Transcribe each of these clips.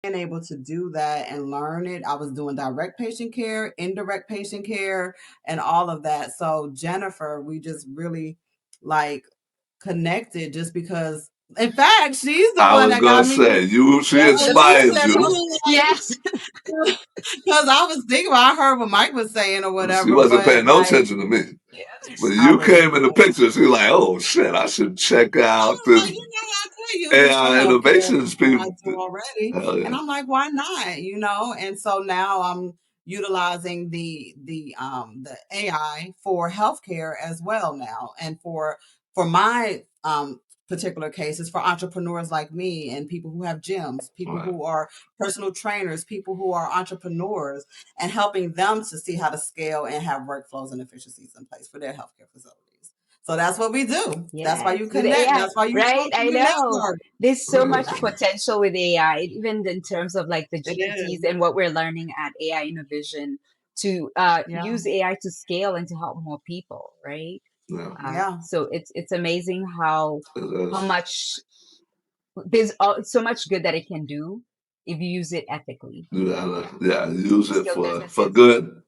being able to do that and learn it. I was doing direct patient care, indirect patient care, and all of that. So Jennifer, we just really like connected just because. In fact, she's the I one was that gonna got me. say she Yeah, when you inspires said you. Yes. because I was thinking, I heard what Mike was saying or She whatever, wasn't but paying no like, attention to me. When I you was came in the picture, she was like, "Oh shit, I should check I out was this like, I could use this for AI healthcare, innovations what I people." do already. Hell And yeah! I'm like, why not? And so now I'm utilizing the AI for healthcare as well now. And for my particular cases for entrepreneurs like me and people who have gyms, people Right. who are personal trainers, people who are entrepreneurs, and helping them to see how to scale and have workflows and efficiencies in place for their healthcare facilities. So that's what we do. That's why Yes, you with connect. AI, That's why you right? talk and I you know. network. There's so much potential with AI, even in terms of like the It GPTs is. and what we're learning at AI Innovation to Yeah. use AI to scale and to help more people, right? Yeah, Yeah. So it's amazing it how is. much so much good that it can do if you use it ethically. Yeah, use To it scale for businesses, good.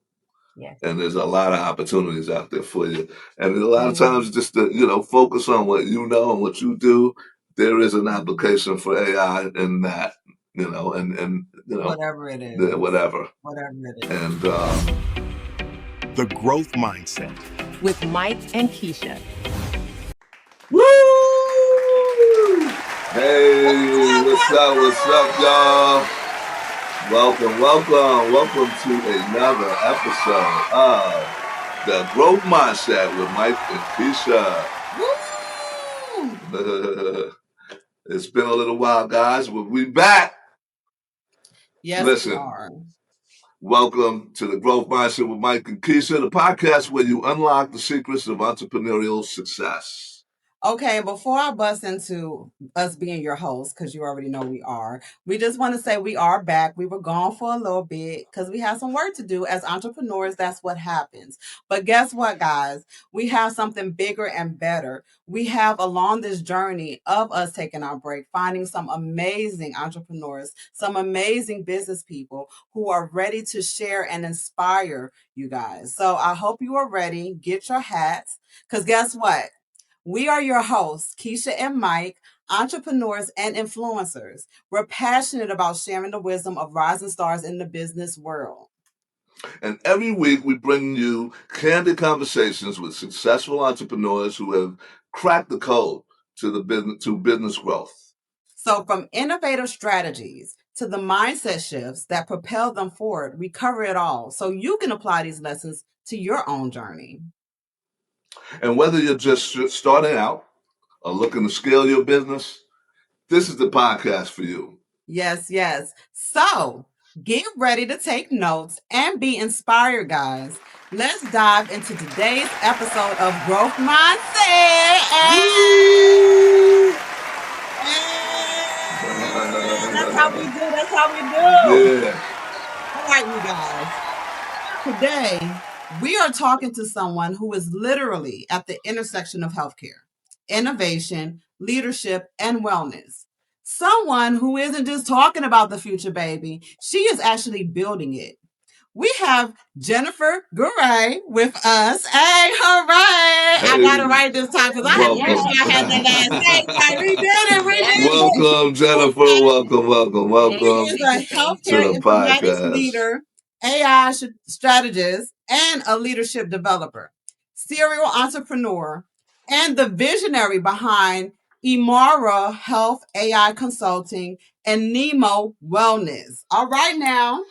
yes. And there's a lot of opportunities out there for you. And a lot of Mhm. times, just to focus on what you know and what you do. There is an Mhm. application for AI in that, and Whatever it is. whatever. Whatever it is. And The Growth Mindset. with Mike and Keisha. woo! Hey, what's up, y'all? Welcome to another episode of The Growth Mindset with Mike and Keisha. Woo! It's been a little while, guys, but we back. Yes, we Listen, are. welcome to The Growth Mindset with Mike and Keisha, the podcast where you unlock the secrets of entrepreneurial success. Okay, before I bust into us being your hosts, because you already know we are, we just want to say we are back. We were gone for a little bit because we have some work to do. As entrepreneurs, that's what happens. But guess what, guys? We have something bigger and better. We have along this journey of us taking our break, finding some amazing entrepreneurs, some amazing business people who are ready to share and inspire you guys. So I hope you are ready. Get your hats, because guess what? We are your hosts, Keisha and Mike, entrepreneurs and influencers. We're passionate about sharing the wisdom of rising stars in the business world. And every week we bring you candid conversations with successful entrepreneurs who have cracked the code to business growth. So, from innovative strategies to the mindset shifts that propel them forward, we cover it all so you can apply these lessons to your own journey. And whether you're just starting out or looking to scale your business, this is the podcast for you. Yes, yes. So, get ready to take notes and be inspired, guys. Let's dive into today's episode of Growth Mindset. That's how we do. That's how we do. Yeah. All right, you guys. Today, we are talking to someone who is literally at the intersection of healthcare, innovation, leadership, and wellness. Someone who isn't just talking about the future, baby. She is actually building it. We have Jennifer Ngure with us. Hey, hooray! I got it Hey, right this time because I had to make welcome. sure I had that last name right. We did it. We Yes. did it. Welcome, Jennifer. Okay. Thank She you. Welcome is Thank a you. Thank to healthcare the you. informatics podcast. leader, AI strategist, and a leadership developer, serial entrepreneur, and the visionary behind Imara Health AI Consulting and Nemo Wellness. All right, now.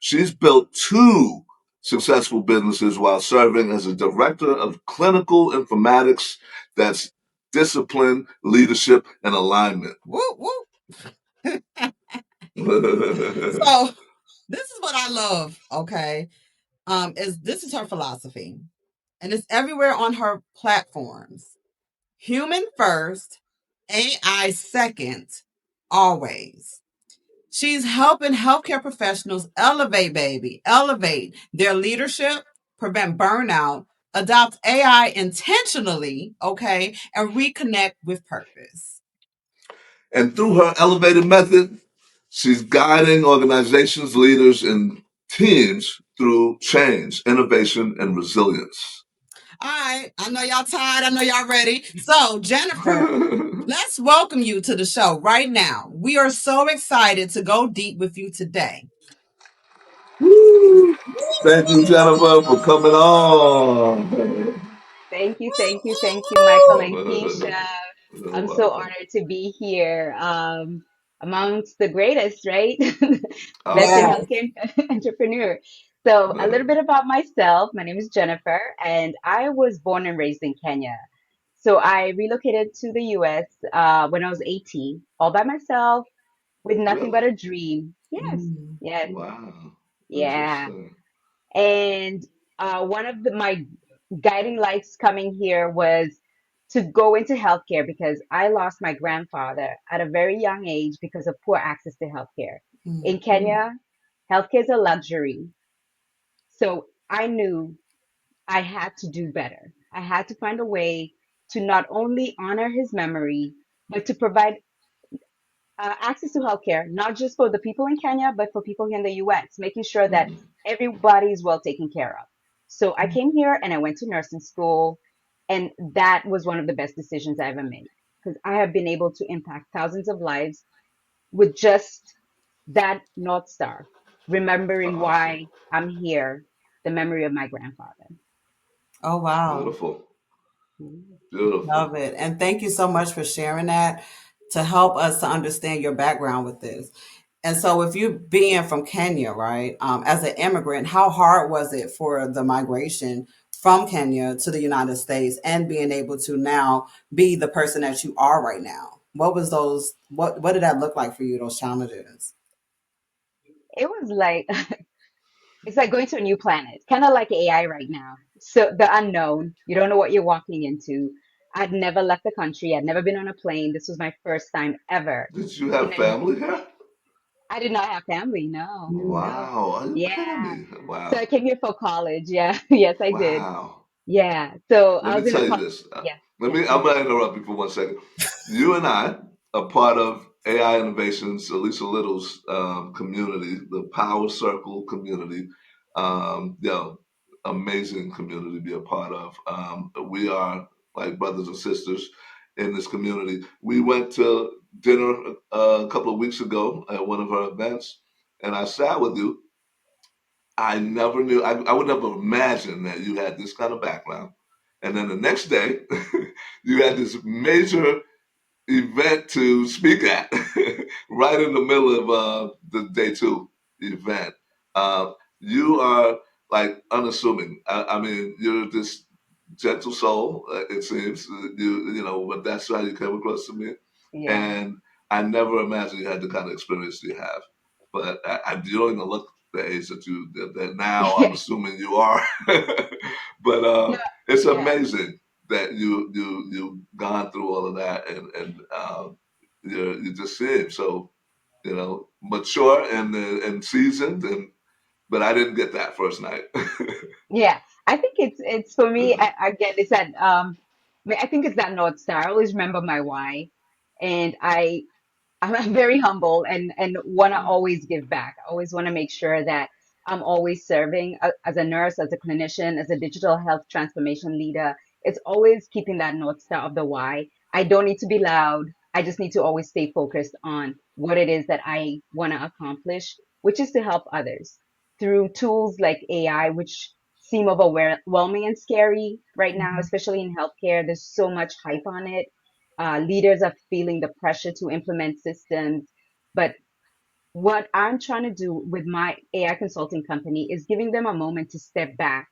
She's built two successful businesses while serving as a director of clinical informatics. That's discipline, leadership, and alignment. Woo, woo. So this is what I love. Okay, is this is her philosophy, and it's everywhere on her platforms. Human first, AI second, always. She's helping healthcare professionals elevate, baby, elevate their leadership, prevent burnout, adopt AI intentionally, okay, and reconnect with purpose. And through her elevated method, she's guiding organizations, leaders, and teams through change, innovation, and resilience. All right. I know y'all tired. I know y'all ready. So, Jennifer, let's welcome you to the show right now. We are so excited to go deep with you today. Woo! Thank you, Jennifer, for coming on. Thank you, Michael and Keisha. You're I'm so welcome. honored to be here amongst the greatest, right? Best in Yes. Awesome. healthcare entrepreneur. So, a little bit about myself. My name is Jennifer, and I was born and raised in Kenya. So, I relocated to the US when I was 18, all by myself, with nothing Really? but a dream. Yes, Mm. yes, Wow. yeah. Interesting. And one of my guiding lights coming here was to go into healthcare because I lost my grandfather at a very young age because of poor access to healthcare. Mm. In Kenya, healthcare is a luxury. So I knew I had to do better. I had to find a way to not only honor his memory, but to provide access to healthcare, not just for the people in Kenya, but for people here in the US, making sure that Mhm. everybody is well taken care of. So I came here and I went to nursing school, and that was one of the best decisions I ever made because I have been able to impact thousands of lives with just that North Star, remembering Awesome. why I'm here, the memory of my grandfather. Oh, wow. Beautiful. Mm. Love Beautiful. it. And thank you so much for sharing that to help us to understand your background with this. And so, with you being from Kenya, right, as an immigrant, how hard was it for the migration from Kenya to the United States and being able to now be the person that you are right now? What was those, what did that look like for you, those challenges? It was like it's like going to a new planet, kind of like AI right now. So the unknown, you don't know what you're walking into. I'd never left the country. I'd never been on a plane. This was my first time ever Did you in have a. family here? I did not have family. No, Mm. no. Wow. Are you Yeah. kidding me? So I Wow. came here for college. Yeah. Yes, I did. Wow. Yeah. So Let I me was in a tell you co this. Yeah. Let Yeah. me. I'm gonna interrupt you for 1 second. You and I are part of AI Innovations, Elisa Little's community, the Power Circle community. Yeah, amazing community to be a part of. We are like brothers and sisters in this community. We went to dinner a couple of weeks ago at one of our events, and I sat with you. I never knew. I would never imagine that you had this kind of background. And then the next day, you had this major event to speak at, right in the middle of the day two event. Uh, you are like unassuming. I mean, you're this gentle soul. It seems you know, but that's how you came across to me. Yeah. And I never imagined you had the kind of experience you have. But you don't even look the age that now I'm Yeah. assuming you are. but No. it's Yeah. amazing that you've gone through all of that and you just seem so mature and seasoned but I didn't get that first night. Yeah. I think it's for me. Again, it's that I think it's that North Star. I always remember my why, and I'm very humble and want to always give back. I always want to make sure that I'm always serving as a nurse, as a clinician, as a digital health transformation leader. It's always keeping that North Star of the why. I don't need to be loud. I just need to always stay focused on what it is that I want to accomplish, which is to help others through tools like AI, which seem overwhelming and scary right now, Mhm. especially in healthcare. There's so much hype on it. Leaders are feeling the pressure to implement systems. But what I'm trying to do with my AI consulting company is giving them a moment to step back.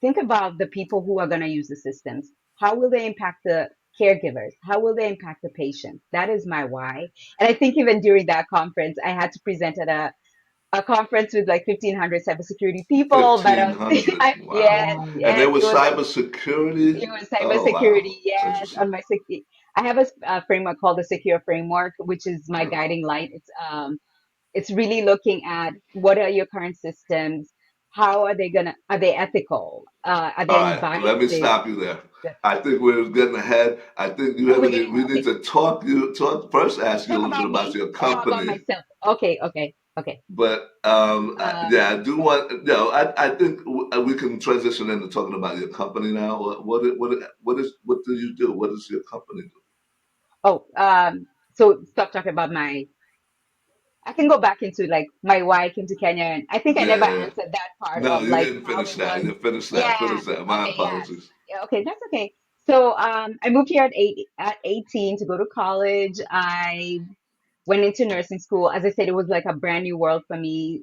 Think about the people who are going to use the systems. How will they impact the caregivers? How will they impact the patients? That is my why. And I think even during that conference, I had to present at a conference with like 1,500 cybersecurity people, but 1,500. Wow. yes, Wow. And yes, there was it cybersecurity. was Oh wow. cybersecurity, yes, Interesting. on my I have a framework called the Secure Framework, which is my Uh, guiding light. It's really looking at what are your current systems, how are they ethical? Are there All any right, let me biases? stop you there. I think we're getting ahead. I think Oh, we're getting, we need okay. to talk first. Ask you a Talk little bit about about me. your Oh, about company. myself. Okay, okay, okay. But Um, yeah, I do want. I think we can transition into talking about your company now. What do you do? What does your company do? oh, so stop talking about my. I can go back into like my why I came to Kenya, and I think I never Yeah. answered that part No, of you like didn't how finish it that. was. You finish that. Yeah. Finish that. My Okay. Yes. apologies. Yeah, okay. That's okay. So, I moved here at 18 to go to college. I went into nursing school. As I said, it was like a brand new world for me,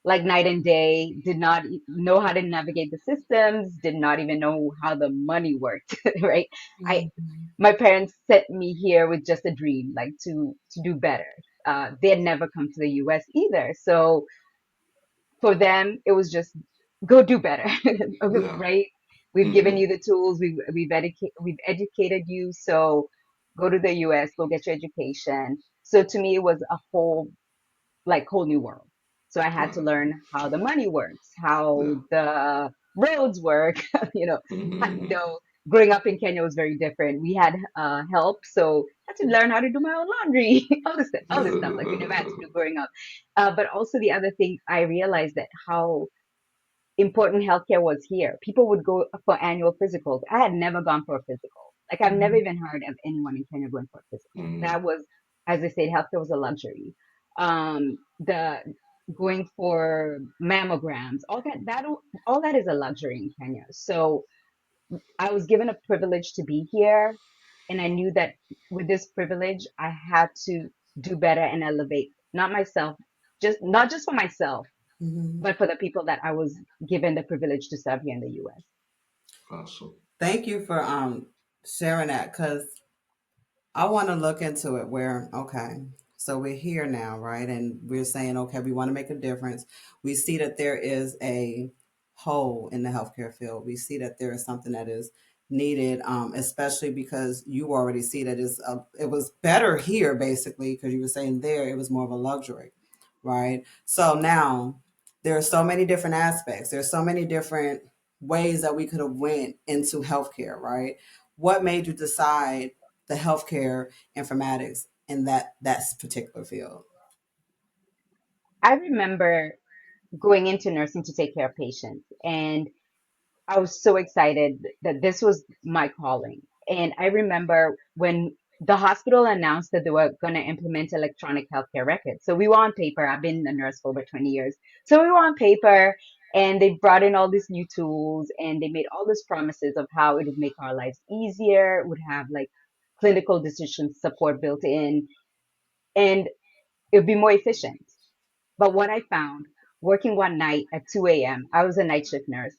like night and day. Did not know how to navigate the systems. Did not even know how the money worked. Right. I Mhm. My parents sent me here with just a dream, like to do better. They had never come to the U.S. either, so for them it was just go do better. Yeah. Right, we've given Mm-hmm. you the tools, we've educated you, so go to the US, go get your education. So to me it was a whole new world. So I had to Right. learn how the money works, how Yeah. the roads work. you know, Mm-hmm. though growing up in Kenya was very different. We had help, so I had to learn how to do my own laundry, all this stuff like we never had to do growing up. But also the other thing, I realized that how important healthcare was here. People would go for annual physicals. I had never gone for a physical. Like I've never Mhm. even heard of anyone in Kenya going for a physical. Mm-hmm. That was, as I said, healthcare was a luxury. The going for mammograms, all that is a luxury in Kenya. So I was given a privilege to be here, and I knew that with this privilege, I had to do better and elevate, not myself, just not just for myself, Mhm. but for the people that I was given the privilege to serve here in the US. Awesome. Thank you for sharing that because I want to look into it where, okay, so we're here now, right? And we're saying, okay, we want to make a difference. We see that there is a hole in the healthcare field. We see that there is something that is needed, especially because you already see that it was better here, basically, because you were saying there it was more of a luxury, right? So now there are so many different aspects. There's so many different ways that we could have went into healthcare, right? What made you decide the healthcare informatics in that particular field? I remember going into nursing to take care of patients, and I was so excited that this was my calling. And I remember when the hospital announced that they were going to implement electronic healthcare records. So we were on paper. I've been a nurse for over 20 years. So we were on paper, and they brought in all these new tools, and they made all these promises of how it would make our lives easier, would have like clinical decision support built in, and it would be more efficient. But what I found working one night at 2 a.m., I was a night shift nurse.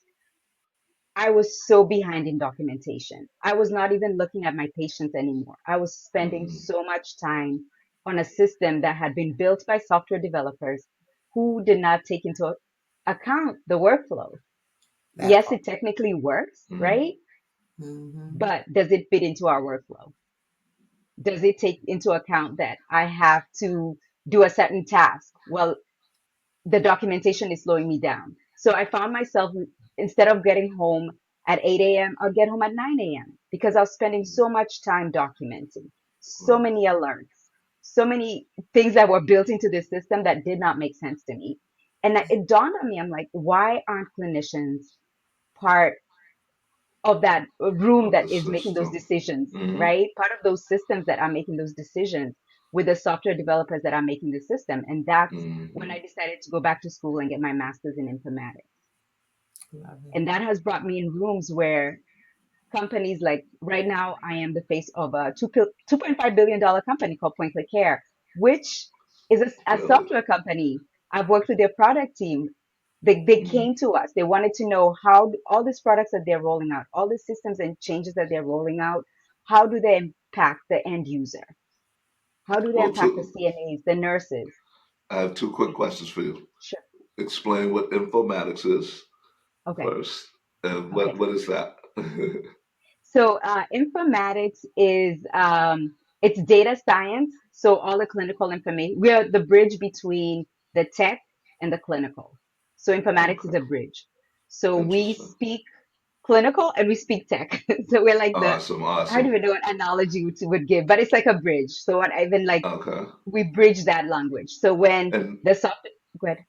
I was so behind in documentation. I was not even looking at my patients anymore. I was spending Mm-hmm. so much time on a system that had been built by software developers who did not take into account the workflow. That Yes, part. it technically works, Mm-hmm. right? Hmm. But does it fit into our workflow? Does it take into account that I have to do a certain task? Well, the documentation is slowing me down. So I found myself, instead of getting home at 8 a.m., I'll get home at 9 a.m. because I was spending so much time documenting, so Right. many alerts, so many things that were built into the system that did not make sense to me. And it dawned on me, I'm like, why aren't clinicians part of that room Of that the is making those system. decisions, Mm-hmm. right? Part of those systems that are making those decisions with the software developers that are making the system. And that's when Mm-hmm. I decided to go back to school and get my master's in informatics. Love it. And that has brought me in rooms where companies like right now, I am the face of a $2.5 billion company called Point Click Care, which is a Really. software company. I've worked with their product team. They Mm-hmm. came to us. They wanted to know how all these products that they're rolling out, all the systems and changes that they're rolling out, how do they impact the end user? How do they Well, impact the CNAs, the nurses? I have two quick Yeah, questions for you. sure. Explain what informatics is Okay. first, and Okay. what is that? So informatics is it's data science. So all the clinical information, we are the bridge between the tech and the clinical. So informatics is Okay. a bridge. So we Interesting. speak clinical and we speak tech. So we're like Awesome. I don't Awesome. even know what analogy would give, but it's like a bridge. So what I even like, Okay. we bridge that language. So when And the software, go ahead.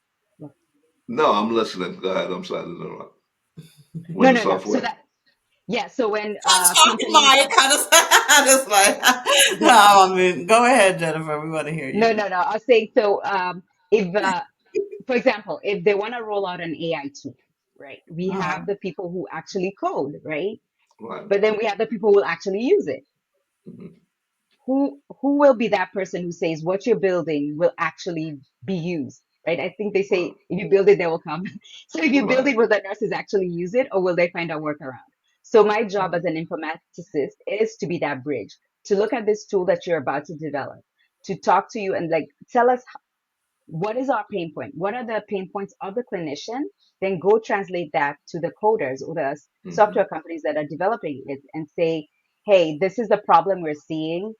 no, I'm listening. Go ahead. I'm sorry to interrupt. No, When the no, no. So software. that, yeah. So when I'm talking, companies, Maya, kind of just like, go, no, I mean, go ahead, Jennifer. We want to hear no, you. no, no. I was saying, so if, for example, if they want to roll out an AI tool, right? We Uh-huh. have the people who actually code, right? Right. But then we have the people who will actually use it. Hmm. Who will be that person who says what you're building will actually be used, right? I think they Right. say if you build it, they will come. So if you build Right. it, will the nurses actually use it, or will they find a workaround? So my job as an informaticist is to be that bridge, to look at this tool that you're about to develop, to talk to you and like tell us what is our pain point, what are the pain points of the clinician, then go translate that to the coders or the Hmm. software companies that are developing it and say, hey, this is the problem we're seeing,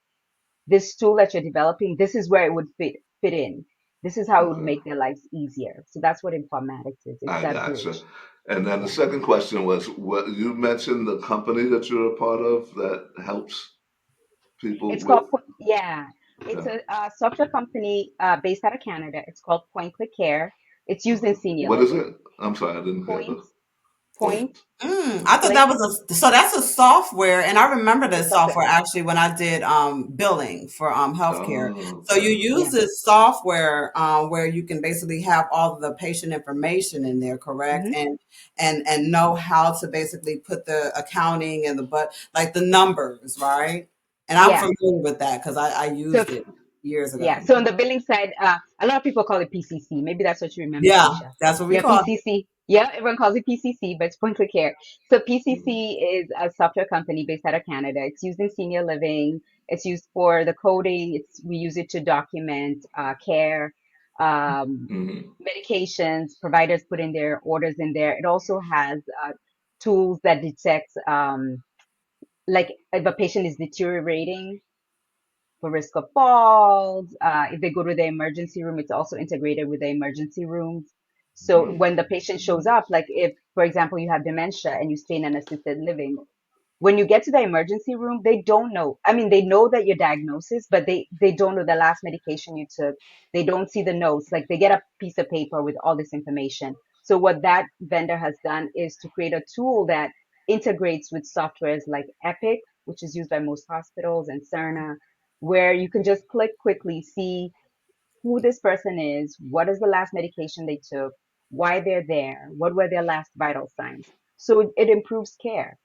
this tool that you're developing, this is where it would fit in. This is how it would Okay. make their lives easier. So that's what informatics is. It's I that gotcha. bridge. And then the Yeah. second question was, what you mentioned the company that you're a part of that helps people It's with. called, yeah, it's Okay. a software company based out of Canada. It's called Point Click Care. It's used in Okay. senior What is living. it? I'm sorry, I didn't hear Point, the point, point. I thought click. that was so that's a software, and I remember It's a this software. software actually when I did billing for healthcare. Oh, So you okay. use Yeah. this software where you can basically have all of the patient information in there, correct? Hmm. And know how to basically put the accounting and the but like the numbers, right? And I'm Yeah. familiar with that because I So used it years yeah. ago. So on the billing side, a lot of people call it PCC. Maybe that's what you remember, Yeah, Keisha. that's what we Yeah, call it. PCC. Yeah, everyone calls it PCC, but it's Point Click Care. So Mhm. PCC is a software company based out of Canada. It's used in senior living. It's used for the coding. We use it to document care, um, Mhm. medications. Providers put in their orders in there. It also has tools that detects like if a patient is deteriorating for risk of falls. If they go to the emergency room, it's also integrated with the emergency rooms. So Mhm. when the patient shows up, like if, for example, you have dementia and you stay in an assisted living, when you get to the emergency room, they don't know. I mean, they know that your diagnosis, but they don't know the last medication you took. They don't see the notes. Like they get a piece of paper with all this information. So what that vendor has done is to create a tool that integrates with softwares like Epic, which is used by most hospitals, and Cerna, where you can just click quickly, see who this person is, what is the last medication they took, why they're there, what were their last vital signs. So it improves care.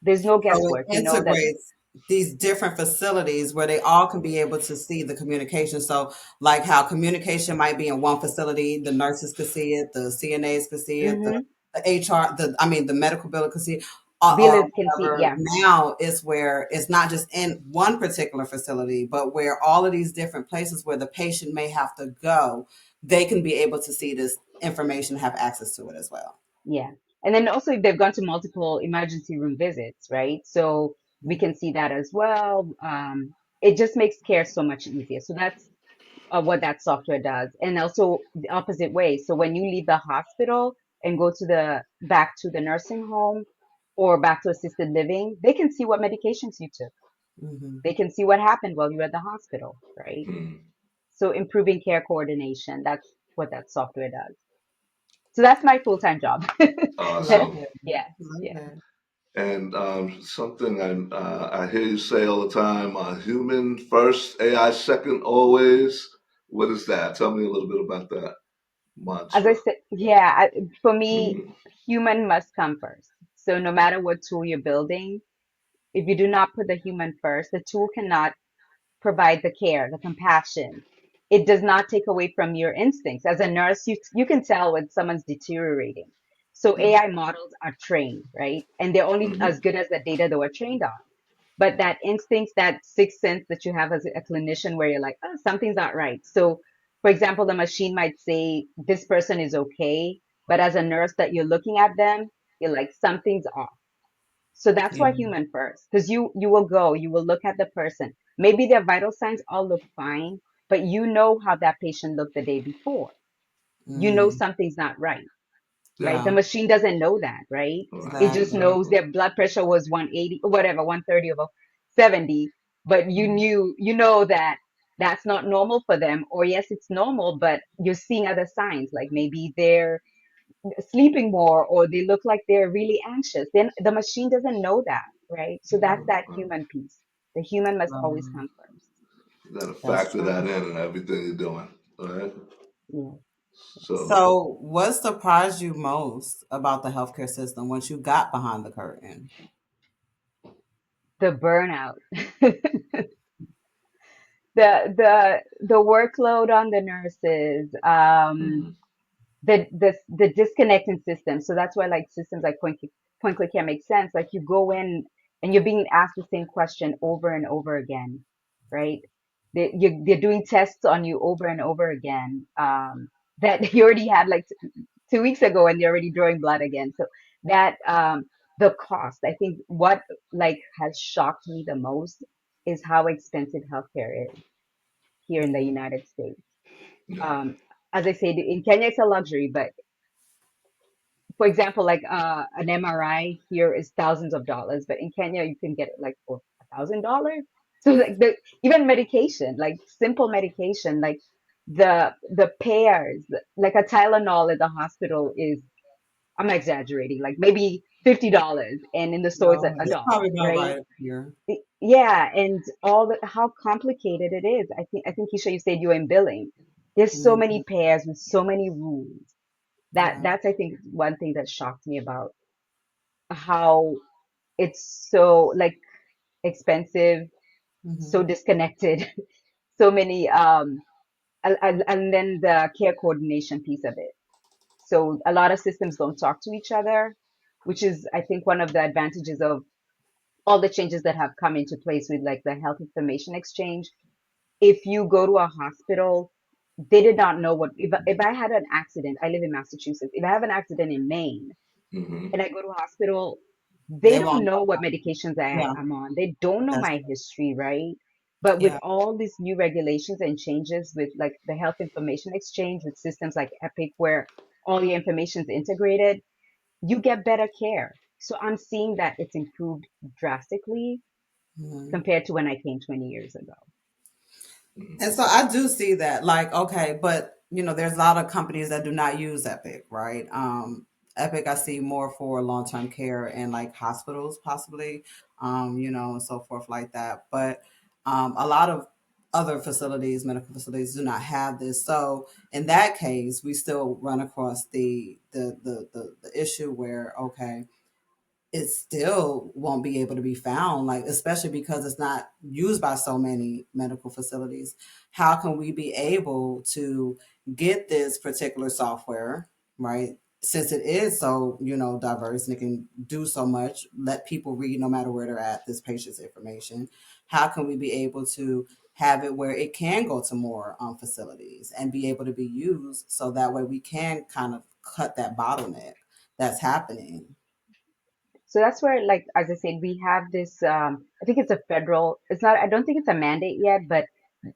There's no So it guesswork. You know that. integrates these different facilities where they all can be able to see the communication. So, like how communication might be in one facility, the nurses could see it, the CNAs could see it, Hmm. the HR, the medical bill could see it, or Billers can see. whatever. Yeah, Now is where it's not just in one particular facility, but where all of these different places where the patient may have to go, they can be able to see this information, have access to it as well. yeah. And then also if they've gone to multiple emergency room visits, right? So we can see that as well. It just makes care so much easier. So that's what that software does. And also the opposite way. So when you leave the hospital and go to the back to the nursing home or back to assisted living, they can see what medications you took. Hmm. They can see what happened while you were at the hospital, right? Mhm. So improving care coordination, that's what that software does. So that's my full-time job. Love Awesome. it. Yeah, Love yeah. it. And something I hear you say all the time: human first, AI second, always. What is that? Tell me a little bit about that As I mantra. said, yeah, for me, Hmm. human must come first. So no matter what tool you're building, if you do not put the human first, the tool cannot provide the care, the compassion. It does not take away from your instincts. As a nurse, you can tell when someone's deteriorating. So AI models are trained, right? And they're only as Hmm. good as the data they were trained on. But that instinct, that sixth sense that you have as a clinician, where you're like, oh, something's not right. So, for example, the machine might say this person is okay, but as a nurse that you're looking at them, you're like, something's off. So that's Yeah. why human first, because you will look at the person. Maybe their vital signs all look fine, but you know how that patient looked the day before. you know Mm, something's not right, right? The yeah, machine doesn't know that, right? Right. It just exactly. knows Exactly. their blood pressure was 180, whatever, 130 over 70, but Mhm. you know that that's not normal for them, or yes, it's normal, but you're seeing other signs, like maybe they're sleeping more or they look like they're really anxious. Then the machine doesn't know that, right? So that's that Right. human piece. The human must always Um, come first. You got to that's factor that true. in everything you're doing. All right. Yeah. So So, what surprised you most about the healthcare system once you got behind the curtain? The burnout. The workload on the nurses, mhm, the disconnecting system. So that's why like systems like point click care make sense. Like you go in and you're being asked the same question over and over again, right? They're doing tests on you over and over again, that you already had like 2 weeks ago, and they're already drawing blood again. So that the cost, I think, what like has shocked me the most is how expensive healthcare is here in the United States. yeah. Um, as I said, in Kenya it's a luxury, but for example, like an MRI here is thousands of dollars, but in Kenya you can get it like for $1,000. So like even medication, like simple medication, like the pairs, like a Tylenol at the hospital is, I'm not exaggerating, like maybe $50, and in the store it's No, a it's dollar, probably about right? right up here. Yeah, and all the how complicated it is. I think Keisha, you said you're in billing. There's so Mhm. many pairs with so many rules. Yeah. That's I think one thing that shocked me about how it's so like expensive, so Hmm. disconnected, so many and then the care coordination piece of it. So a lot of systems don't talk to each other, which is I think one of the advantages of all the changes that have come into place with like the health information exchange. If you go to a hospital, they did not know what, if I had an accident, I live in Massachusetts. If I have an accident in Maine Hmm. and I go to a hospital, they They don't won't know know. what medications Yeah, I'm on. They don't know that's my history, right? But with yeah. all these new regulations and changes with like the health information exchange with systems like Epic, where all your information is integrated, you get better care. So I'm seeing that it's improved drastically Mhm. compared to when I came 20 years ago. And so I do see that, like, okay, but there's a lot of companies that do not use Epic, right? Epic I see more for long-term care and like hospitals possibly, and so forth like that. But a lot of other facilities, medical facilities, do not have this. So in that case, we still run across the issue where, okay, it still won't be able to be found, like especially because it's not used by so many medical facilities. How can we be able to get this particular software, right, since it is so diverse and it can do so much, let people read no matter where they're at this patient's information? How can we be able to have it where it can go to more facilities and be able to be used, so that way we can kind of cut that bottleneck that's happening? So that's where, like, as I said, we have this, I think it's a federal, it's not, I don't think it's a mandate yet, but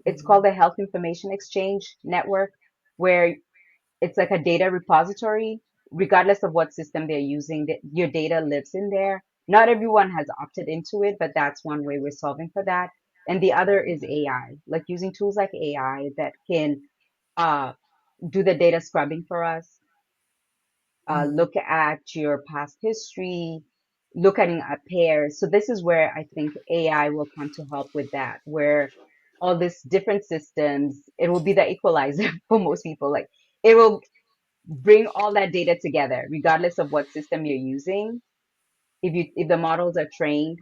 it's called Mhm. the Health Information Exchange Network, where it's like a data repository, regardless of what system they're using, that your data lives in there. Not everyone has opted into it, but that's one way we're solving for that. And the other is AI, like using tools like AI that can uh, do the data scrubbing for us, Mhm. look at your past history, look at pairs. So this is where I think AI will come to help with that, where all these different systems, it will be the equalizer for most people. Like it will bring all that data together, regardless of what system you're using. If the models are trained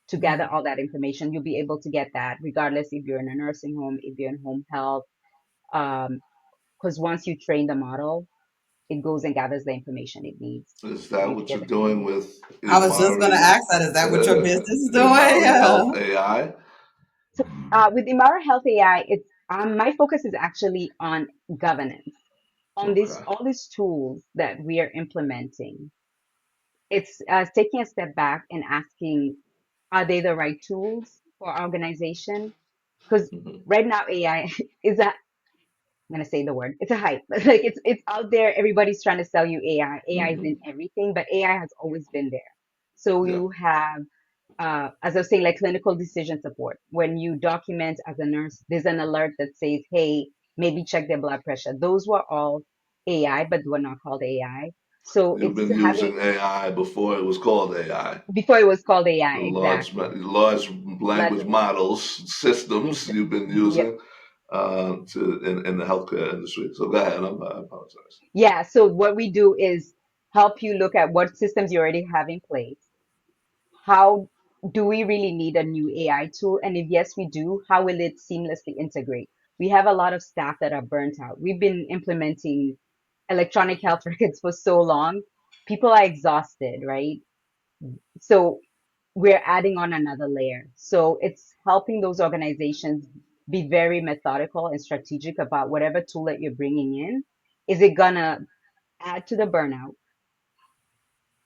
to gather Mhm. all that information, you'll be able to get that, regardless if you're in a nursing home, if you're in home health. Because once you train the model, it goes and gathers the information it needs Is for that you to what get you're the care you doing need. with I was just gonna Imari? ask that. Is that what your business is doing? Imari Yeah. Health AI? So with Imara Health AI, it's my focus is actually on governance, on this Okay. all these tools that we are implementing. It's taking a step back and asking, are they the right tools for our organization? Because Hmm. right now AI is that going to say the word. It's a hype. Like it's out there. Everybody's trying to sell you AI. AI is in everything, but AI has always been there. So Yeah. you have, as I was saying, like clinical decision support. When you document as a nurse, there's an alert that says, "Hey, maybe check their blood pressure." Those were all AI, but were not called AI. So You've it's been having using AI before it was called AI. before it was called AI, exactly. Large language Large, models systems ex- you've been yep. using in the healthcare industry. So go ahead. I apologize. Yeah. So what we do is help you look at what systems you already have in place. How do we really need a new AI tool? And if yes, we do, how will it seamlessly integrate? We have a lot of staff that are burnt out. We've been implementing electronic health records for so long. People are exhausted, right? So we're adding on another layer. So it's helping those organizations be very methodical and strategic about whatever tool that you're bringing in. Is it gonna add to the burnout?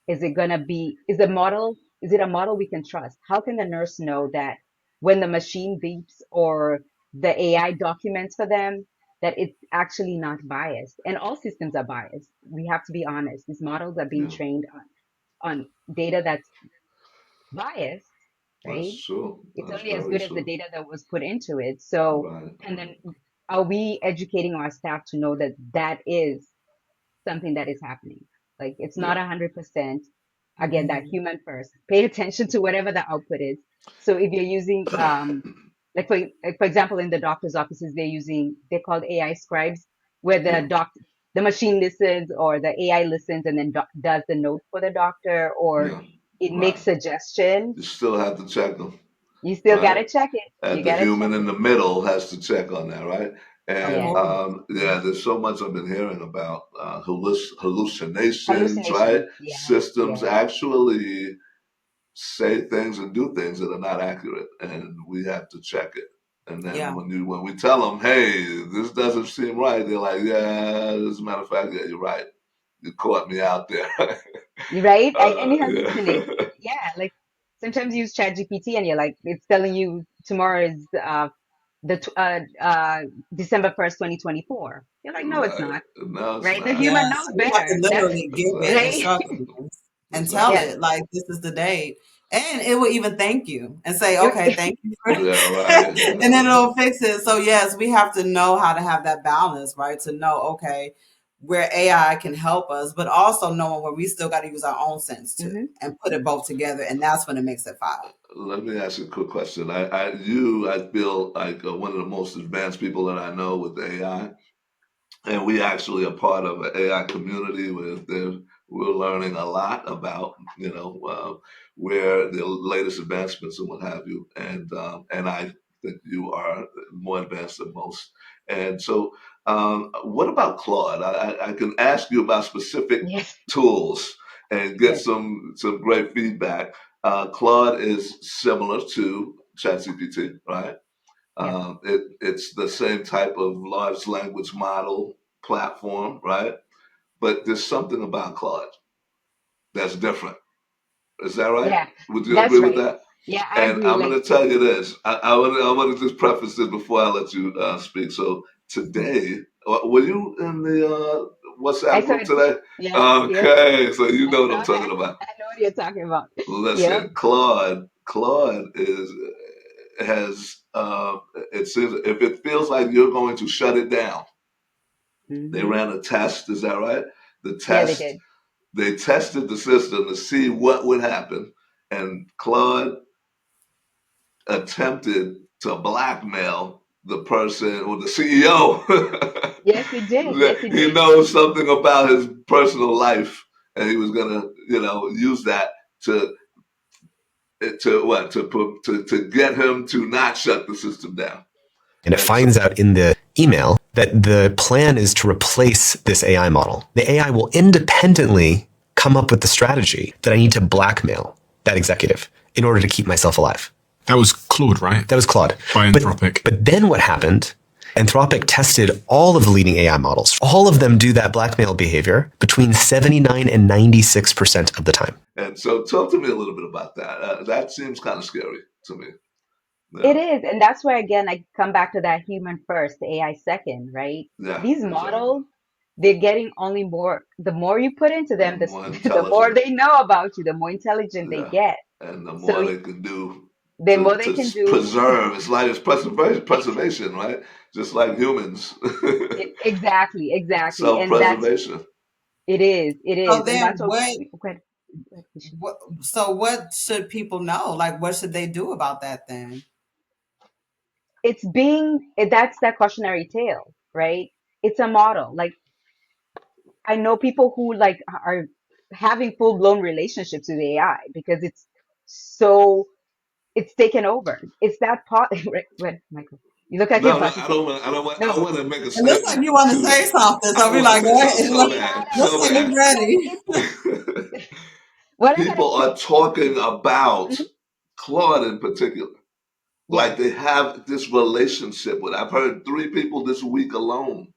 Is it gonna be, is it a model we can trust? How can the nurse know that when the machine beeps or the AI documents for them, that it's actually not biased? And all systems are biased. We have to be honest. These models are being Yeah, trained on data that's biased, right? that's true. It's That's only as very good as the true. data that was put into it. So, Right, and right. then are we educating our staff to know that that is something that is happening? Like it's not Yeah. 100%. Again, that Mhm. human first. Pay attention to whatever the output is. So if you're using, like for example, in the doctor's offices, they're called AI scribes, where Yeah. the machine listens or the AI listens and then does the note for the doctor, or Yeah. it makes Right. suggestions. You still have to check them, You still right? gotta check it. You And the gotta check human in it. the middle has to check on that, right? Of And Yes. course. yeah, there's so much I've been hearing about hallucinations, right? Hallucination. Yeah. Systems Yeah. actually say things and do things that are not accurate, and we have to check it. And then Yeah. when we tell them, "Hey, this doesn't seem right," they're like, "Yeah, as a matter of fact, yeah, you're right. You caught me out there." Right? And it hallucinates. Yeah. Yeah. Like sometimes you use ChatGPT and you're like, it's telling you tomorrow is the December 1st, 2024. You're like, no, it's Right. not. No, it's Right? The not. human Yes, knows we have to better. That's literally give it Exactly. right. instructions and tell Exactly. Yes. it like this is the date. And it will even thank you and say, okay, It- thank you for Yeah, right. and then it'll fix it. So yes, we have to know how to have that balance, right? To know, okay, where AI can help us, but also knowing where we still got to use our own sense too Mhm. and put it both together. And that's when it makes it five. Let me ask you a quick question. I feel like one of the most advanced people that I know with AI. And we actually are part of an AI community where we're learning a lot about, where the latest advancements and what have you. And I think you are more advanced than most. And so, what about Claude? I can ask you about specific Yes. tools and get Yes. some great feedback. Claude is similar to ChatGPT, right? Yep. It's the same type of large language model platform, right? But there's something about Claude that's different. Is that right? Yeah. Would you agree That's with right. that? Yeah, I And agree. I'm Like going to tell you this. I want to just preface this before I let you speak. So today, were you in the I WhatsApp saw group it too. today? Yes. Yes. Okay, so you I know what saw I'm that. talking about. I know what you're talking about. Yep. Listen, Claude is has it seems if it feels like you're going to shut it down. They Hmm. ran a test, is that right? The Yeah, they test, did. they tested the system to see what would happen, and Claude attempted to blackmail the person or the CEO. Yes, it did. Yes, it He did. knows something about his personal life, and he was gonna, use that to to get him to not shut the system down. And it And so, finds out in the email that the plan is to replace this AI model. The AI will independently come up with the strategy that I need to blackmail that executive in order to keep myself alive. That was Claude, right? That was Claude. By Anthropic. But then what happened? Anthropic tested all of the leading AI models. All of them do that blackmail behavior between 79 and 96% of the time. and so, talk to me a little bit about that. That seems kind of scary to me. It Yeah, is. And that's where, again, I come back to that human first, the AI second, right? yeah, These exactly. models, they're getting only more, the more you put into them, And more the more intelligent. they know about you, the more intelligent they Yeah, get. and the So more they can do the more they to can do. preserve. It's like it's preservation, right? Just like humans. Exactly, exactly. And that's, Self-preservation. it So is. And then that's what, go ahead, Keisha. what should people know? Like, what should they do about that then? That's that cautionary tale, right? It's a model. Like, I know people who like are having full blown relationships with AI because so, it's taken over. It's that part, right? What, Michael? You look like you're No, no, about to I say, don't want. I don't want. no, I want to make a It looks like statement you want to to say that. something, I so we want to like, say go ahead. something so yeah, bad, no, so Let's no, get no, it bad. no, ready. what I gotta People say, are talking about mhm, Claude in particular. yes, Like they have this relationship with. I've heard 3 people this week alone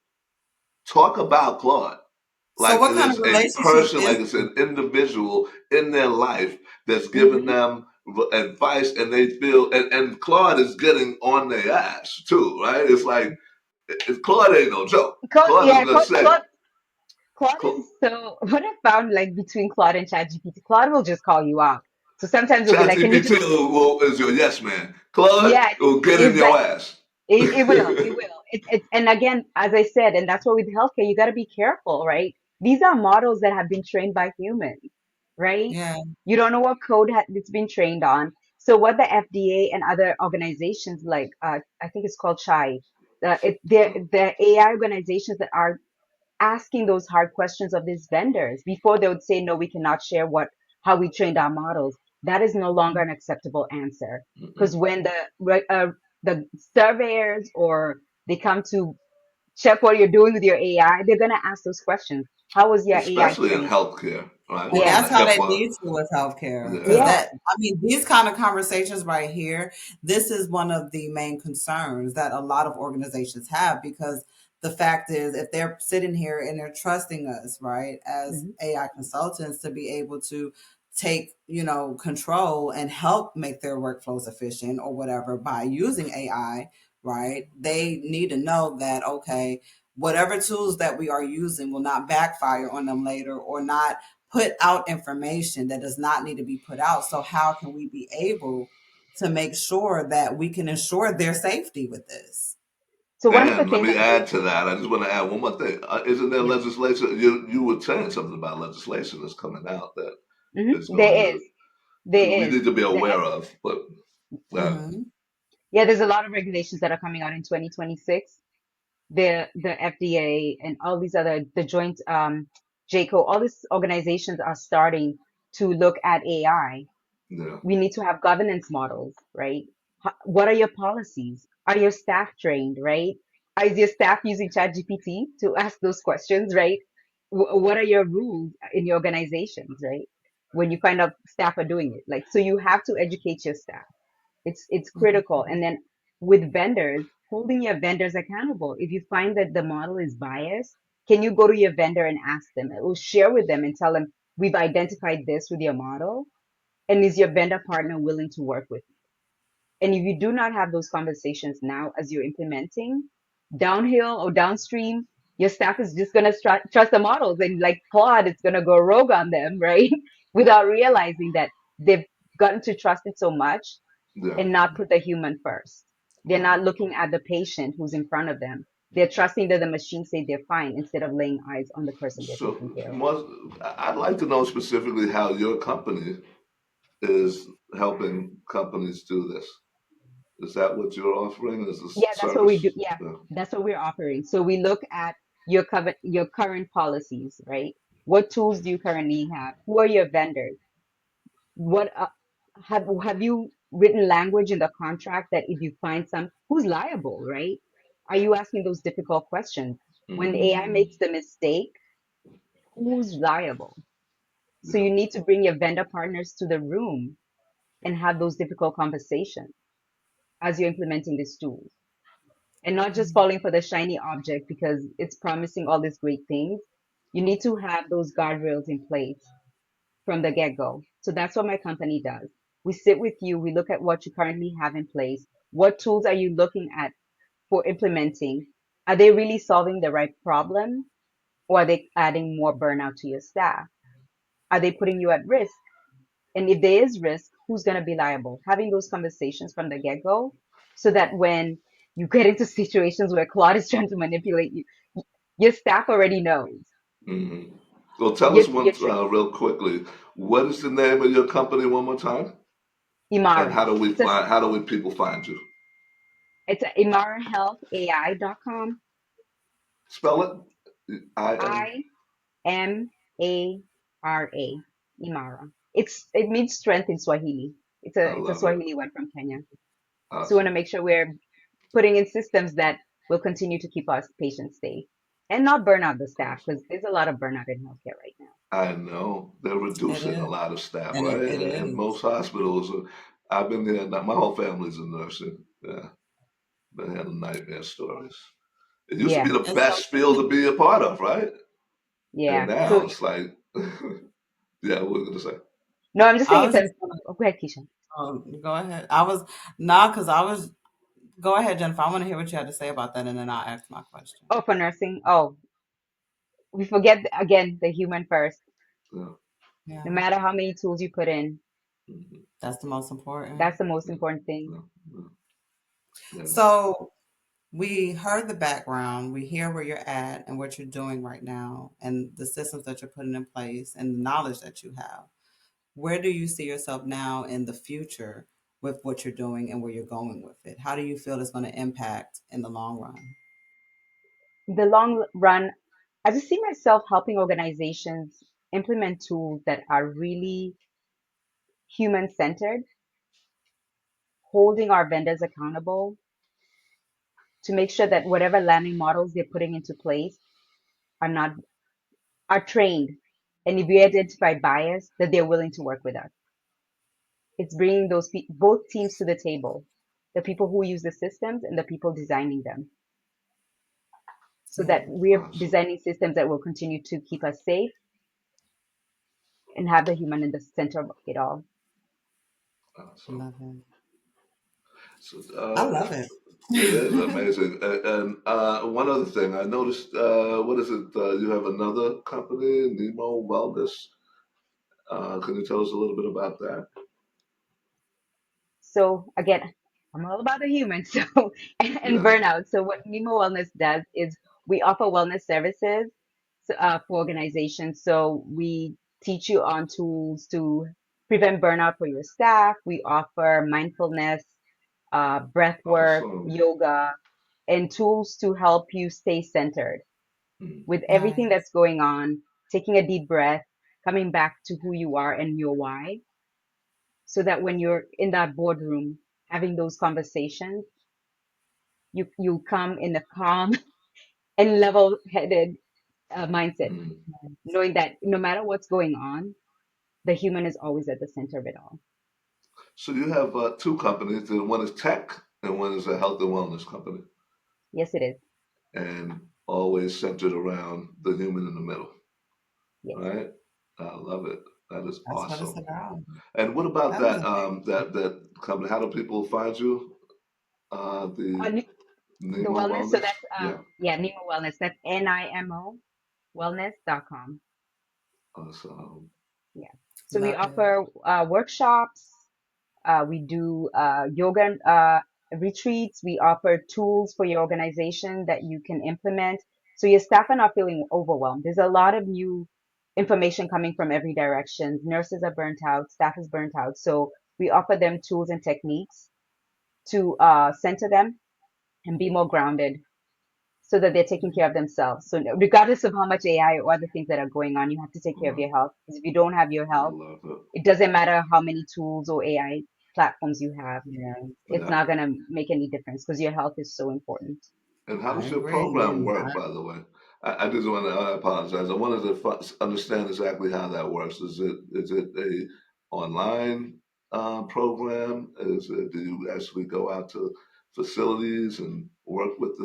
talk about Claude. So, Like what it kind of is a relationship person, is like it's an individual in their life that's giving hmm them advice, and they feel, and Claude is getting on their ass too, right? It's like Claude ain't no joke. Claude is Yeah, gonna say, Claude Cla- is so, what I found like between Claude and ChatGPT, Claude will just call you out. So sometimes it'll be like, can you just, ChatGPT is your yes man. Claude yeah, will get in it's your like, ass. it will, it will. And again, as I said, and that's why with healthcare, you got to be careful, right? These are models that have been trained by humans, right? yeah. You don't know what code it's been trained on. So what the FDA and other organizations like, I think it's called CHI, the AI organizations that are asking those hard questions of these vendors before they would say, no, we cannot share how we trained our models. That is no longer an acceptable answer. Because Mm-mm. when the surveyors or they come to check what you're doing with your AI, they're going to ask those questions. How was your AI Especially in trained? healthcare, right? And With all Yeah. the that's how they HIPAA. need to with healthcare. Because Yeah, Yeah. that, I mean, these kind of conversations right here, this is one of the main concerns that a lot of organizations have. Because the fact is, if they're sitting here and they're trusting us, right, as Mhm. AI consultants to be able to take, control and help make their workflows efficient or whatever by using AI, right, they need to know that, okay, whatever tools that we are using will not backfire on them later or not put out information that does not need to be put out. So how can we be able to make sure that we can ensure their safety with this? So one of the and let things me that add to Jaco, that. I just want to add one more thing. Isn't there yeah, legislation? You were saying something about legislation that's coming out that is going there is, to we there is. need to be The aware of. But Hmm. Yeah, there's a lot of regulations that are coming out in 2026. The FDA and all these other, the joint JCO, all these organizations are starting to look at AI. yeah, We need to have governance models, right? What are your policies? Are your staff trained, right? Is your staff using ChatGPT to ask those questions, right? What are your rules in your organizations, right? When you find out staff are doing it, like, so you have to educate your staff. It's critical. And then with vendors, holding your vendors accountable. If you find that the model is biased, can you go to your vendor and ask them, or share with them and tell them, we've identified this with your model, and is your vendor partner willing to work with you? And if you do not have those conversations now as you're implementing, downhill or downstream, your staff is just going to trust the models, and like Claude, it's going to go rogue on them, right? Without realizing that they've gotten to trust it so much yeah. and not put the human first. They're Wow. not looking at the patient who's in front of them. They're trusting that the machine say they're fine instead of laying eyes on the person they're So, taking care of. I'd like to know specifically how your company is helping companies do this. Is that what you're offering as a Yeah, that's what we service? do. Yeah, Yeah. that's what we're offering. So we look at your current policies, right? What tools do you currently have? Who are your vendors? What have you written language in the contract that if you find who's liable, right? Are you asking those difficult questions? When AI Mm, makes the mistake, who's liable? So yeah. you need to bring your vendor partners to the room and have those difficult conversations as you're implementing these tools. And not just falling for the shiny object because it's promising all these great things. You need to have those guardrails in place from the get go. So that's what my company does. We sit with you, we look at what you currently have in place, What tools are you looking at for implementing? Are they really solving the right problem, or are they adding more burnout to your staff? Are they putting you at risk? And if there is risk, who's going to be liable? Having those conversations from the get go so that when you get into situations where Claude is trying to manipulate you, your staff already knows. Hmm. Well, tell us You're one trained. real quickly. What is the name of your company one more time? And Imara. how do we people find you? It's a imarahealthai.com. Spell it. Imara. Imara. It means strength in Swahili. I It's a love it. Swahili word from Kenya. So we want to Awesome. make sure we're putting in systems that will continue to keep our patients safe and not burn out the staff Awesome. because there's a lot of burnout in healthcare right now. I know they're It reducing a is. lot of staff, And right? it And is. most hospitals. I've been there. My whole family's in nursing. Yeah, been having nightmare stories. It used to be Yeah, the And so, best field to be a part of, right? And yeah. now So it's like, yeah, what we're gonna say. no, I'm just saying I it's was a. just gonna Oh, go ahead, Keisha. go ahead. I was not because I was go ahead, Jennifer. I want to hear what you had to say about that, and then I'll ask my question. Oh, for nursing. Oh, we forget again the human first. Yeah, No Yeah, matter how many tools you put in, mhm, that's the most important. that's the most yeah, important thing. yeah, yeah, yeah. So we heard the background, we hear where you're at and what you're doing right now, and the systems that you're putting in place, and the knowledge that you have. Where do you see yourself now in the future with what you're doing and where you're going with it? How do you feel it's going to impact in the long run? The long run, I just see myself helping organizations implement tools that are really human centered, holding our vendors accountable to make sure that whatever learning models they're putting into place are not are trained, and if we identify bias, that they're willing to work with us. It's bringing both teams to the table, the people who use the systems and the people designing them, so Yeah, that we're Awesome, designing systems that will continue to keep us safe and have the human in the center of it all. awesome. love it. So, I love it. it is amazing. And one other thing, I noticed. What is it? You have another company, Nemo Wellness. Can you tell us a little bit about that? So again, I'm all about the human. So and Yeah. burnout. So what Nemo Wellness does is we offer wellness services for organizations. So we teach you on tools to prevent burnout for your staff. We offer mindfulness, breath work, Awesome. yoga, and tools to help you stay centered Mm, with everything Nice. that's going on. Taking a deep breath, coming back to who you are and your why, so that when you're in that boardroom having those conversations, you come in a calm and level-headed mindset, mm. knowing that no matter what's going on, the human is always at the center of it all. So you have two companies. And one is tech, and one is a health and wellness company, Yes, it is. and always centered around the human in the middle. Yes. Right? I love it. That is That's what it's awesome. about. And what about That is that? amazing. That company. How do people find you? The The Nemo wellness, so Wellness. that's Yeah. yeah, Nemo Wellness. That's NIMO wellness.com. Awesome. Yeah. So we Love it. offer workshops. We do yoga retreats. We offer tools for your organization that you can implement. So your staff are not feeling overwhelmed. There's a lot of new information coming from every direction. Nurses are burnt out, staff is burnt out. So we offer them tools and techniques to center them and be more grounded so that they're taking care of themselves. So regardless of how much AI or other things that are going on, you have to take care of Wow. your health. Because if you don't have your I health, love it. it doesn't matter how many tools or AI platforms you have. Yeah, It's Yeah. not going to make any difference because your health is so important. And how I does your agree. program And work, by the way? I just want to, I apologize. I wanted to understand exactly how that works. Is it a online program? Do you actually go out to facilities and work with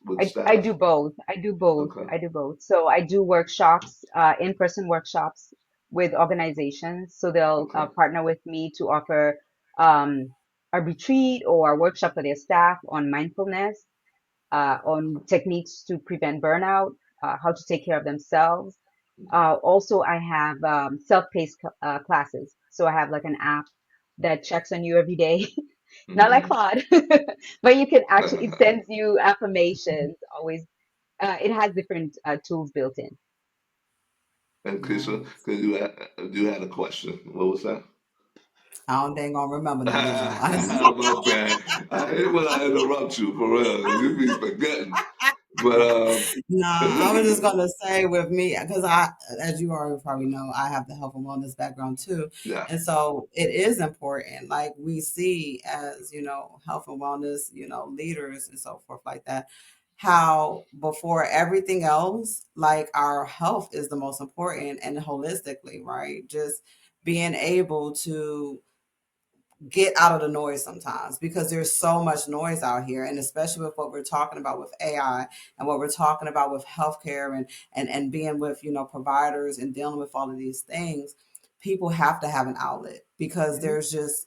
with I staff? do both. I do both. Okay. I do both. So I do workshops, in-person workshops with organizations. So they'll Okay. partner with me to offer. Um, a retreat or a workshop for their staff on mindfulness, on techniques to prevent burnout, how to take care of themselves. Also, I have self-paced classes. So I have like an app that checks on you every day, not like Mhm. Claude, but you can actually, it sends you affirmations always. It has different tools built in. And Keisha, Nice. you had a question. What was that? I don't ain't gonna remember now, did you? My bad. I hate when I interrupt you for real. You be forgetting. But No, I was just gonna say with me because as you already probably know, I have the health and wellness background too, yeah. and so it is important. Like we see as health and wellness, leaders and so forth like that. How before everything else, like our health is the most important and holistically, right? Just being able to get out of the noise sometimes because there's so much noise out here, and especially with what we're talking about with AI and what we're talking about with healthcare and being with providers and dealing with all of these things. People have to have an outlet because Mhm.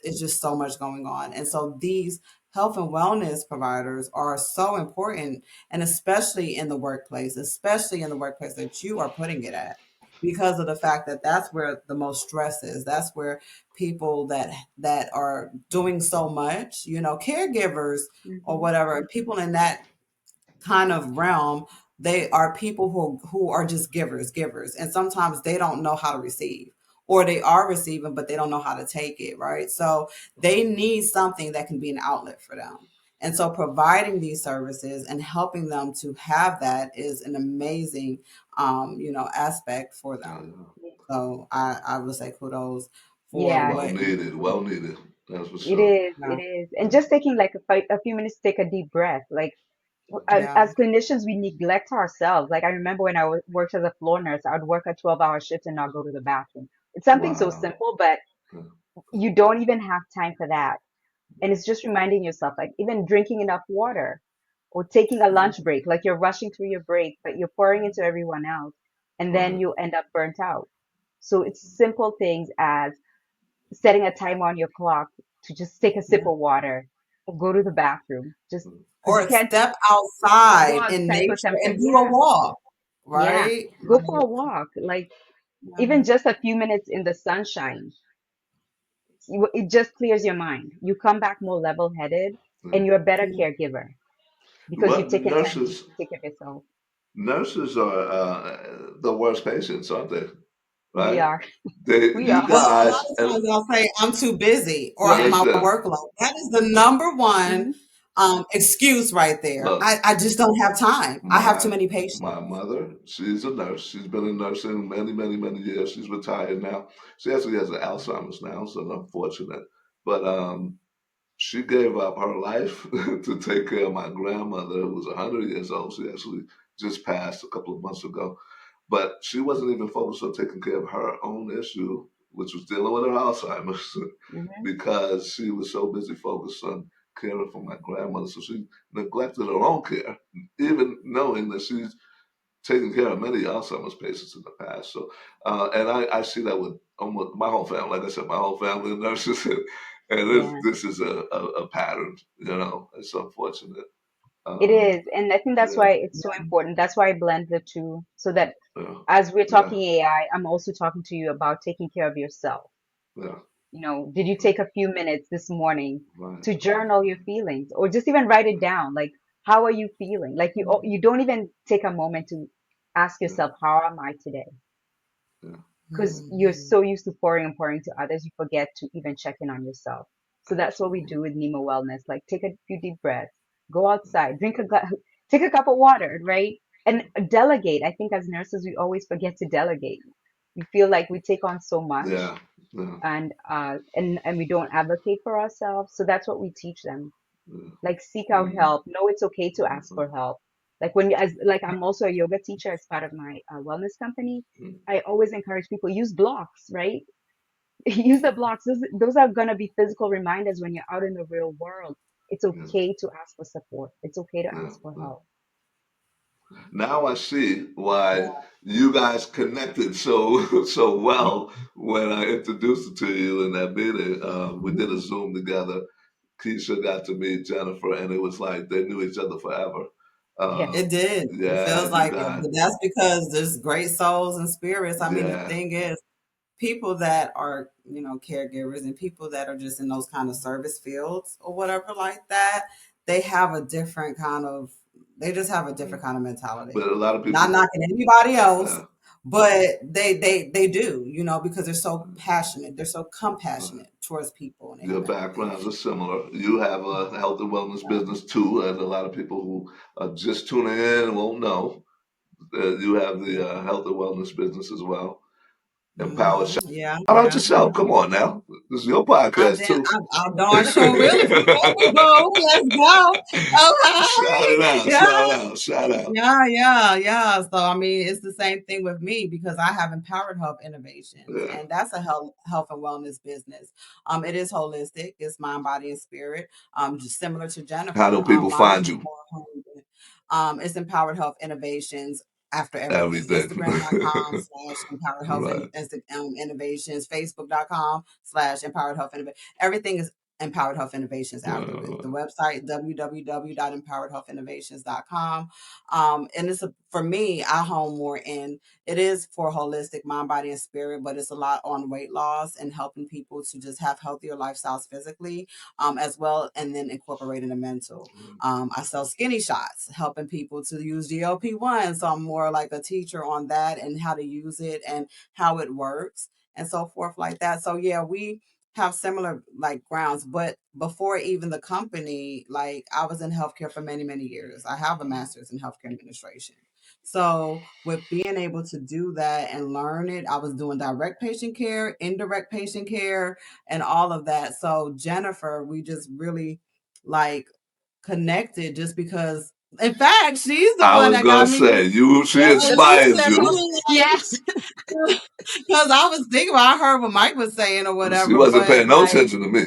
it's just so much going on, and so these health and wellness providers are so important, and especially in the workplace that you are putting it at, because of the fact that that's where the most stress is. That's where people that are doing so much, caregivers or Mhm. whatever, people in that kind of realm, they are people who are just givers, and sometimes they don't know how to receive, or they are receiving but they don't know how to take it, right? So they need something that can be an outlet for them. And so providing these services and helping them to have that is an amazing aspect for them. Yeah. So I would say kudos for Yeah, Well what you needed. Well needed. That's for it sure. is. It know. is. And just taking like a few minutes to take a deep breath. Like Yeah. as clinicians, we neglect ourselves. Like I remember when I worked as a floor nurse, I would work a 12-hour shift and not go to the bathroom. It's something so Wow. simple, but Yeah. you don't even have time for that. And it's just reminding yourself, like even drinking enough water or taking a Yeah. lunch break, like you're rushing through your break, but you're pouring into everyone else, and then Right. you end up burnt out. So it's simple things as setting a timer on your clock to just take a sip Yeah. of water or go to the bathroom, just because you Or can't step go outside in outside for nature 10 and minutes. do a Yeah, walk, yeah. right? Go for a walk. Like Yeah. even just a few minutes in the sunshine, it just clears your mind. You come back more level-headed Yeah. and you're a better Yeah. caregiver because Well, you've taken time to take care of yourself. nurses are the worst patients, aren't they? We Right? are. We You are. Well, a lot guys, of times I'll say I'm too busy or Yeah. my listen, workload. That is the number one Hmm. excuse right there. look, I just don't have time. I have too my many patients. my mother, she's a nurse. She's been in nursing many, many, many years. She's retired now. She actually has Alzheimer's now, so unfortunate. But she gave up her life to take care of my grandmother, who was 100 years old. She actually just passed a couple of months ago. But she wasn't even focused on taking care of her own issue, which was dealing with her Alzheimer's, Hmm. because she was so busy focused on caring for my grandmother. So she neglected her own care, even knowing that she's taken care of many Alzheimer's patients in the past. So, and I see that with almost my whole family. Like I said, my whole family of nurses, and Yeah. this is a pattern. You know, it's unfortunate. It Um, is. And I think that's yeah, why it's so important. That's why I blend the two so that yeah, as we're yeah, talking AI, I'm also talking to you about taking care of yourself. yeah. Did you take a few minutes this morning Right. to journal your feelings or just even write it down? Like, how are you feeling? Like you don't even take a moment to ask Yeah, yourself, how am I today? yeah, Because you're Mhm. so used to pouring and pouring to others, you forget to even check in on yourself. So that's what we absolutely. do with Nemo Wellness. Like, take a few deep breaths, go outside, take a cup of water, right? And delegate. I think as nurses, we always forget to delegate. We feel like we take on so much Yeah, yeah, and we don't advocate for ourselves. So that's what we teach them. yeah. Like, seek out Mhm, help. Know it's okay to ask mhm, for help. Like when as like I'm also a yoga teacher as part of my wellness company. mhm. I always encourage people use blocks, right? Use the blocks. Those are gonna be physical reminders when you're out in the real world. It's Yeah, okay to ask for support. It's okay to yeah, ask for yeah. help. Now I see why you guys connected so so well when I introduced it to you in that meeting. We did a Zoom together, Keisha got to meet Jennifer, and it was like they knew each other forever. Yes. It did. It Yeah, feels you like it, guys. but that's because there's great souls and spirits. I mean, the Yeah. thing is, people that are, caregivers and people that are just in those kind of service fields or whatever like that, they have a different kind of, they just have a different kind of mentality. But a lot of Not people, knocking anybody else, yeah, but they do, because they're so passionate, they're so compassionate towards people and your everything. backgrounds are similar. You have a health and wellness business too, and a lot of people who are just tuning in won't know that you have the health and wellness business as well. Empowered. Shout Yeah, out yeah, yourself. yeah. Come on now. This is your I podcast did. too. I darn sure will if you let me go. Let's go. Shout it Okay. out. Yeah. Shout out. Shout out. Yeah, yeah, yeah. So I mean, it's the same thing with me because I have Empowered Health Innovations, Yeah. and that's a health and wellness business. It is holistic. It's mind, body, and spirit. Just similar to How do Jennifer. people Mine find is you? more honed it's Empowered Health Innovations after everything. Everything. Instagram.com/Empowered Health Right. Innovations, Facebook.com/Empowered Health Innovations. Everything is Empowered Health Innovations after it. The Right. website, www.empoweredhealthinnovations.com. And for me, I home more in, it is for holistic mind, body, and spirit, but it's a lot on weight loss and helping people to just have healthier lifestyles physically, as well, and then incorporating the mental. I sell skinny shots, helping people to use GLP-1. So I'm more like a teacher on that and how to use it and how it works and so forth like that. So yeah, we have similar like grounds, but before even the company, like I was in healthcare for many, many years. I have a master's in healthcare administration. So with being able to do that and learn it, I was doing direct patient care, indirect patient care, and all of that. So Jennifer, we just really like connected just because, in fact, she's the I one was that gonna got me. say she Yeah, she inspires said, you. Yes. because I was thinking about, I heard what Mike was saying or She whatever, wasn't but paying no like, attention to me.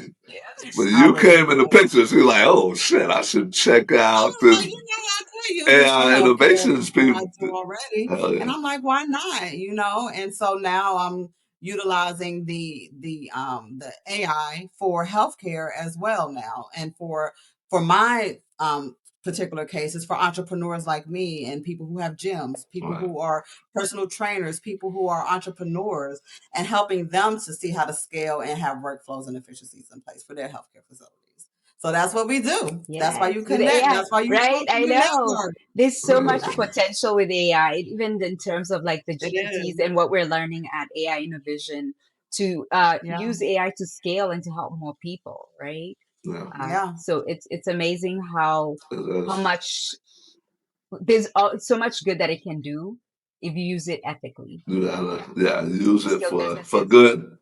When I you was, came in the picture, she was like, "Oh shit, I should check I out was this like, I could use this for AI healthcare innovations that I people." do already. Hell And yeah, I'm like, why not? And so now I'm utilizing the AI for healthcare as well now. And for my particular cases for entrepreneurs like me and people who have gyms, people right, who are personal trainers, people who are entrepreneurs, and helping them to see how to scale and have workflows and efficiencies in place for their healthcare facilities. So that's what we do. That's why Yes, you with connect. AI, That's why you right? talk to I your know. network. There's so right, much potential with AI, even in terms of like the It GPTs is. and what we're learning at AI Innovation to Yeah. use AI to scale and to help more people, right? yeah, Yeah. So it's amazing it how is. much so much good that it can do if you use it ethically. You gotta, yeah, use For it skilled for businesses, good,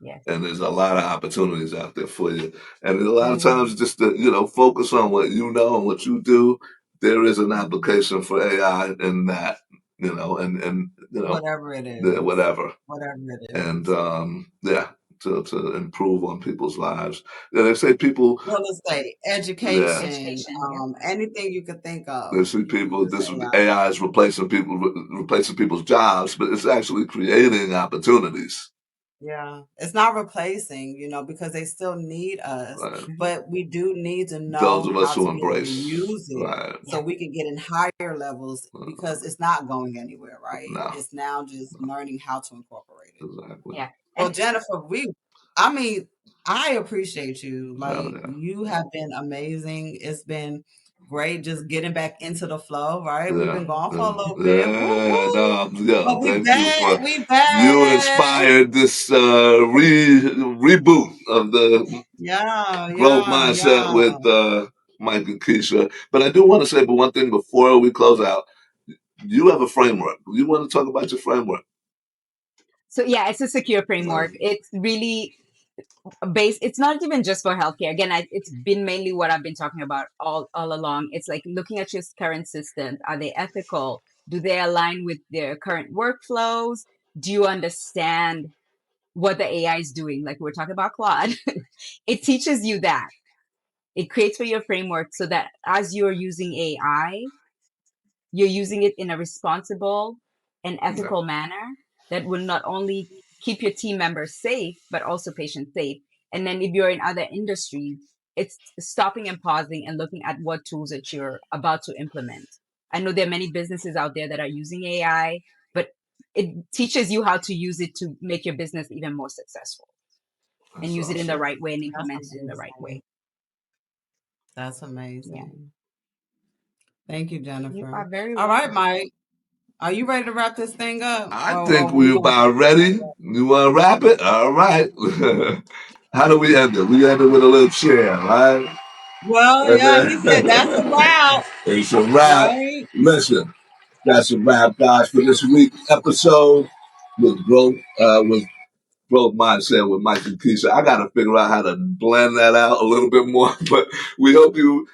yes. and there's a lot of opportunities out there for you. And a lot of Mhm. times, just to focus on what you know and what you do. There is an Mhm. application for AI in that, and Whatever it is. whatever. Whatever it And is. yeah, to improve on people's lives. Yeah, they say people, Real estate, yeah, education, Education, yep. anything you could think they of, see you can people. use This AI for. AI is replacing people's jobs, but it's actually creating opportunities. Yeah, it's not replacing, because they still need us, Right? Mhm. but we do need to Those know of us how who to be able to embrace, use it right? so Yeah. we can get in higher levels because it's not going anywhere, right? No, It's now just learning how to incorporate it. exactly. Yeah. Well, And Jennifer, I mean, I appreciate you. Hell Like, yeah, you have been amazing. It's been great just getting back into the flow, right? We've yeah, been gone for a yeah, little bit. Woo yeah. woo. No, yeah. But we Thank you back. for We you back. inspired this reboot of the Yeah, growth yeah, mindset yeah. with Mike and Keisha. But I do want to say, but one thing before we close out, you have a framework. You want to talk about your framework? so yeah, it's a secure Uh, framework. It's really based, it's not even just for healthcare. Again, it's been mainly what I've been talking about all along. It's like looking at your current systems. Are they ethical? Do they align with their current workflows? Do you understand what the AI is doing? Like we're talking about Claude. It teaches you that. It creates for your framework so that as you're using AI, you're using it in a responsible and yeah, ethical manner that will not only keep your team members safe, but also patients safe. And then if you're in other industries, it's stopping and pausing and looking at what tools that you're about to implement. I know there are many businesses out there that are using AI, but it teaches you how to use it to make your business even more successful and That's use it in the awesome. right way and That's implement it in the right way. amazing. That's Yeah. amazing. Thank you, You Jennifer. are very All right, welcome. Mike. Are you ready to wrap this thing up? I Or think we we're going about ready. You want to wrap it? All right. How do we end it? We end it with a little cheer, right? Well, And yeah, then he said that's a wrap, it's a wrap. right? Listen, that's a wrap, guys, for this week's episode with growth mindset with Mike and Keisha. I got to figure out how to blend that out a little bit more, but we hope you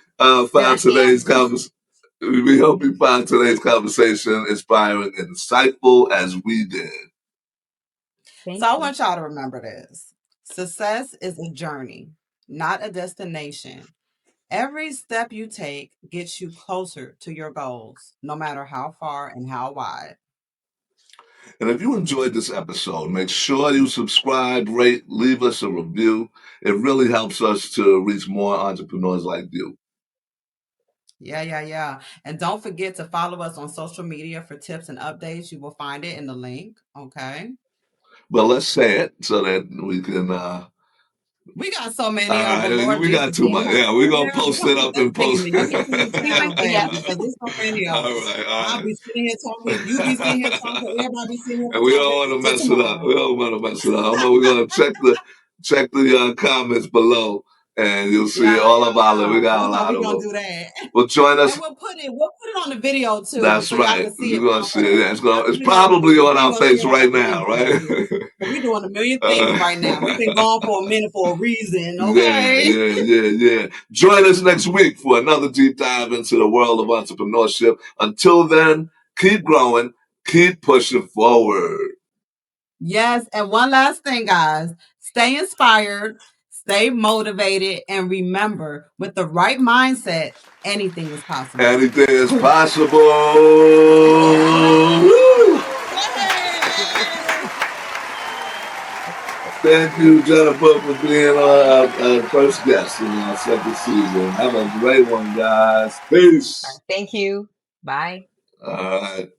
Yeah, found today's conversation. We hope you found today's conversation inspiring and insightful as we did. So Thank I you. want y'all to remember this. Success is a journey, not a destination. Every step you take gets you closer to your goals, no matter how far and how wide. And if you enjoyed this episode, make sure you subscribe, rate, leave us a review. It really helps us to reach more entrepreneurs like you. Yeah. And don't forget to follow us on social media for tips and updates. You will find it in the link. Okay. But let's say it so that we can. We got so All many of them, right, Lord we got Jesus. too We're much. gonna have to Yeah, we're put gonna we're post gonna it put up that and thing in post. the YouTube We channel, might, yeah. baby, because there's so many of All us. right, I'll be sitting here talking, you be sitting here talking, everybody be sitting here and we don't talking want to till mess it up. tomorrow. We don't want to mess it up. We're gonna check the comments below, and you'll see all about it. We got You a know lot we're of gonna them. do that. Well, join And us. we'll put it on the video too, That's so y'all right. can see it You're gonna see it. proper. Yeah, Not the it's video probably version. on You ain't our gonna see face it like right the now, video right? version. But we're doing a million things Uh, right now. We've been gone for a minute for a reason, yeah, okay? yeah, yeah, yeah. Join us next week for another deep dive into the world of entrepreneurship. Until then, keep growing, keep pushing forward. Yes, and one last thing, guys. Stay inspired, stay motivated, and remember, with the right mindset, anything is possible. Anything is Woo! possible. Yes! Woo! Yay! Thank you, Jennifer, for being our first guest in our second season. Have a great one, guys. Peace. Thank you. Bye. All right.